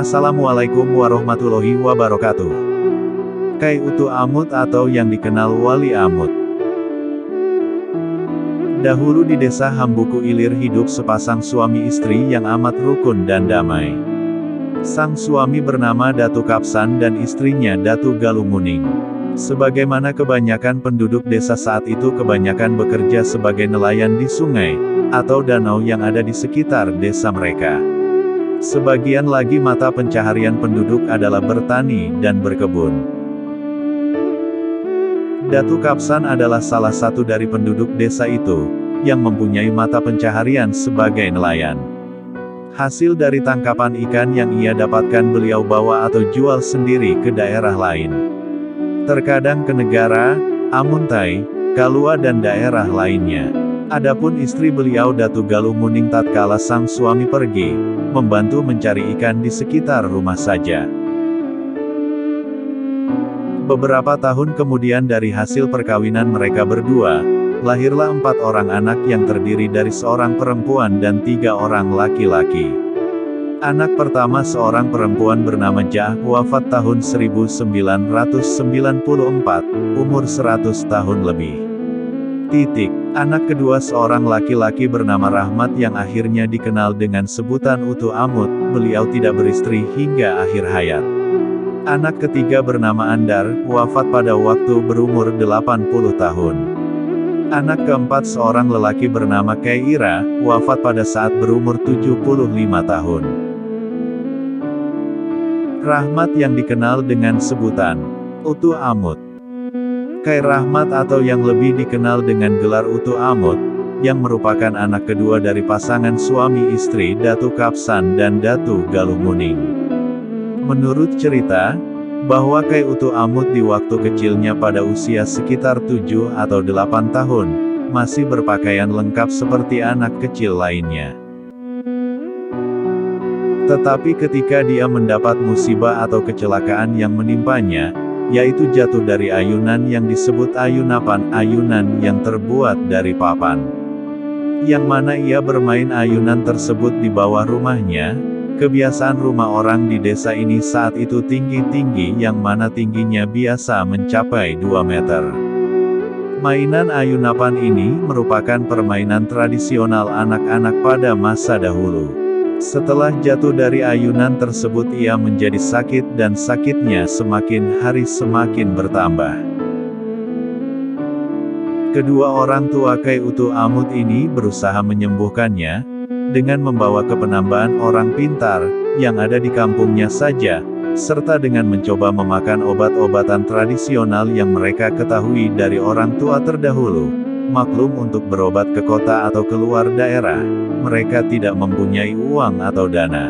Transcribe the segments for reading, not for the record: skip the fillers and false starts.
Assalamualaikum warahmatullahi wabarakatuh. Kai Utu Amut atau yang dikenal Wali Amut. Dahulu di desa Hambuku Ilir hidup sepasang suami istri yang amat rukun dan damai. Sang suami bernama Datu Kapsan dan istrinya Datu Galumuning. Sebagaimana kebanyakan penduduk desa saat itu kebanyakan bekerja sebagai nelayan di sungai, atau danau yang ada di sekitar desa mereka. Sebagian lagi mata pencaharian penduduk adalah bertani dan berkebun. Datu Kapsan adalah salah satu dari penduduk desa itu, yang mempunyai mata pencaharian sebagai nelayan. Hasil dari tangkapan ikan yang ia dapatkan beliau bawa atau jual sendiri ke daerah lain. Terkadang ke negara, Amuntai, Kalua dan daerah lainnya. Adapun istri beliau Datu Galumuning tatkala sang suami pergi, membantu mencari ikan di sekitar rumah saja. Beberapa tahun kemudian dari hasil perkawinan mereka berdua, lahirlah 4 orang anak yang terdiri dari seorang perempuan dan 3 orang laki-laki. Anak pertama seorang perempuan bernama Jah, wafat tahun 1994, umur 100 tahun lebih. Anak kedua seorang laki-laki bernama Rahmat yang akhirnya dikenal dengan sebutan Utu Amut, beliau tidak beristri hingga akhir hayat. Anak ketiga bernama Andar, wafat pada waktu berumur 80 tahun. Anak keempat seorang lelaki bernama Kaira, wafat pada saat berumur 75 tahun. Rahmat yang dikenal dengan sebutan Utu Amut. Kai Rahmat atau yang lebih dikenal dengan gelar Utu Amut, yang merupakan anak kedua dari pasangan suami istri Datu Kapsan dan Datu Galumuning. Menurut cerita, bahwa Kai Utu Amut di waktu kecilnya pada usia sekitar 7 atau 8 tahun, masih berpakaian lengkap seperti anak kecil lainnya. Tetapi ketika dia mendapat musibah atau kecelakaan yang menimpanya, yaitu jatuh dari ayunan yang disebut ayunapan, ayunan yang terbuat dari papan. Yang mana ia bermain ayunan tersebut di bawah rumahnya. Kebiasaan rumah orang di desa ini saat itu tinggi-tinggi yang mana tingginya biasa mencapai 2 meter. Mainan ayunapan ini merupakan permainan tradisional anak-anak pada masa dahulu. Setelah jatuh dari ayunan tersebut ia menjadi sakit dan sakitnya semakin hari semakin bertambah. Kedua orang tua Kai Utu Amut ini berusaha menyembuhkannya, dengan membawa ke penambahan orang pintar, yang ada di kampungnya saja, serta dengan mencoba memakan obat-obatan tradisional yang mereka ketahui dari orang tua terdahulu. Maklum untuk berobat ke kota atau keluar daerah, mereka tidak mempunyai uang atau dana.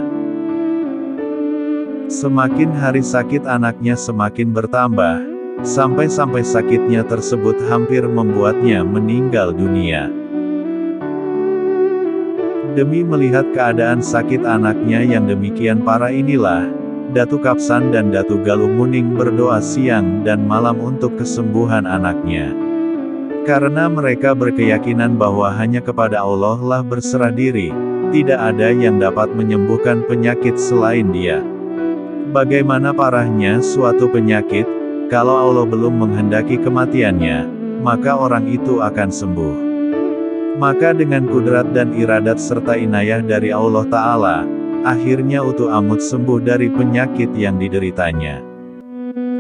Semakin hari sakit anaknya semakin bertambah, sampai-sampai sakitnya tersebut hampir membuatnya meninggal dunia. Demi melihat keadaan sakit anaknya yang demikian parah inilah, Datu Kapsan dan Datu Galumuning berdoa siang dan malam untuk kesembuhan anaknya. Karena mereka berkeyakinan bahwa hanya kepada Allah lah berserah diri, tidak ada yang dapat menyembuhkan penyakit selain Dia. Bagaimana parahnya suatu penyakit, kalau Allah belum menghendaki kematiannya, maka orang itu akan sembuh. Maka dengan kudrat dan iradat serta inayah dari Allah Ta'ala, akhirnya Utu Amut sembuh dari penyakit yang dideritanya.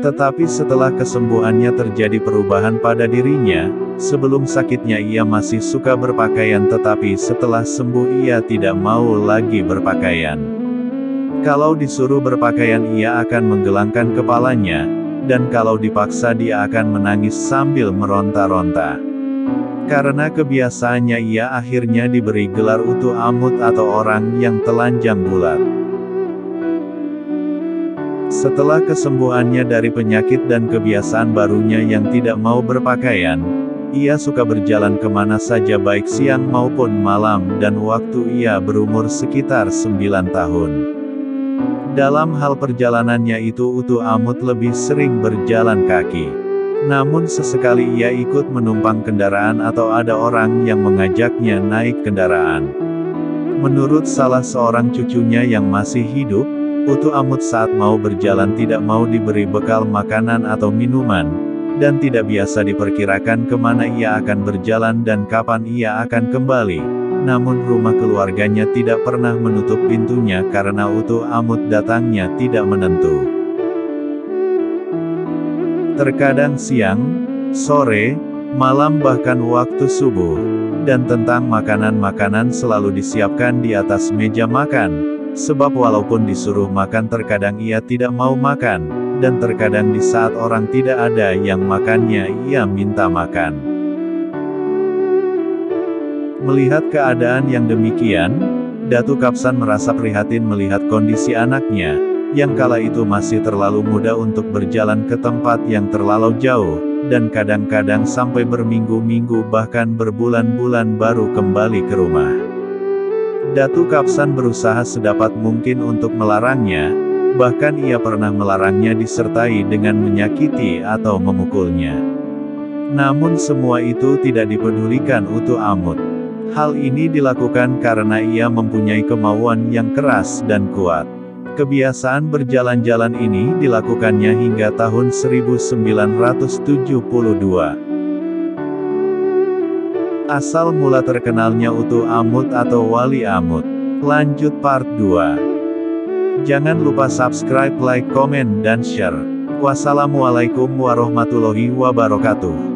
Tetapi setelah kesembuhannya terjadi perubahan pada dirinya. Sebelum sakitnya ia masih suka berpakaian tetapi setelah sembuh ia tidak mau lagi berpakaian. Kalau disuruh berpakaian ia akan menggelangkan kepalanya, dan kalau dipaksa dia akan menangis sambil meronta-ronta. Karena kebiasaannya ia akhirnya diberi gelar Utu Amut atau orang yang telanjang bulat. Setelah kesembuhannya dari penyakit dan kebiasaan barunya yang tidak mau berpakaian, ia suka berjalan kemana saja baik siang maupun malam dan waktu ia berumur sekitar 9 tahun. Dalam hal perjalanannya itu Utu Amut lebih sering berjalan kaki. Namun sesekali ia ikut menumpang kendaraan atau ada orang yang mengajaknya naik kendaraan. Menurut salah seorang cucunya yang masih hidup, Utu Amut saat mau berjalan tidak mau diberi bekal makanan atau minuman, dan tidak biasa diperkirakan kemana ia akan berjalan dan kapan ia akan kembali. Namun rumah keluarganya tidak pernah menutup pintunya karena Utu Amut datangnya tidak menentu. Terkadang siang, sore, malam bahkan waktu subuh, dan tentang makanan-makanan selalu disiapkan di atas meja makan. Sebab walaupun disuruh makan terkadang ia tidak mau makan, dan terkadang di saat orang tidak ada yang makannya ia minta makan. Melihat keadaan yang demikian, Datuk Kapsan merasa prihatin melihat kondisi anaknya, yang kala itu masih terlalu muda untuk berjalan ke tempat yang terlalu jauh, dan kadang-kadang sampai berminggu-minggu bahkan berbulan-bulan baru kembali ke rumah. Datuk Kapsan berusaha sedapat mungkin untuk melarangnya, bahkan ia pernah melarangnya disertai dengan menyakiti atau memukulnya. Namun semua itu tidak dipedulikan Utu Amut. Hal ini dilakukan karena ia mempunyai kemauan yang keras dan kuat. Kebiasaan berjalan-jalan ini dilakukannya hingga tahun 1972. Asal mula terkenalnya Utu Amut atau Wali Amut. Lanjut part 2. Jangan lupa subscribe, like, komen, dan share. Wassalamualaikum warahmatullahi wabarakatuh.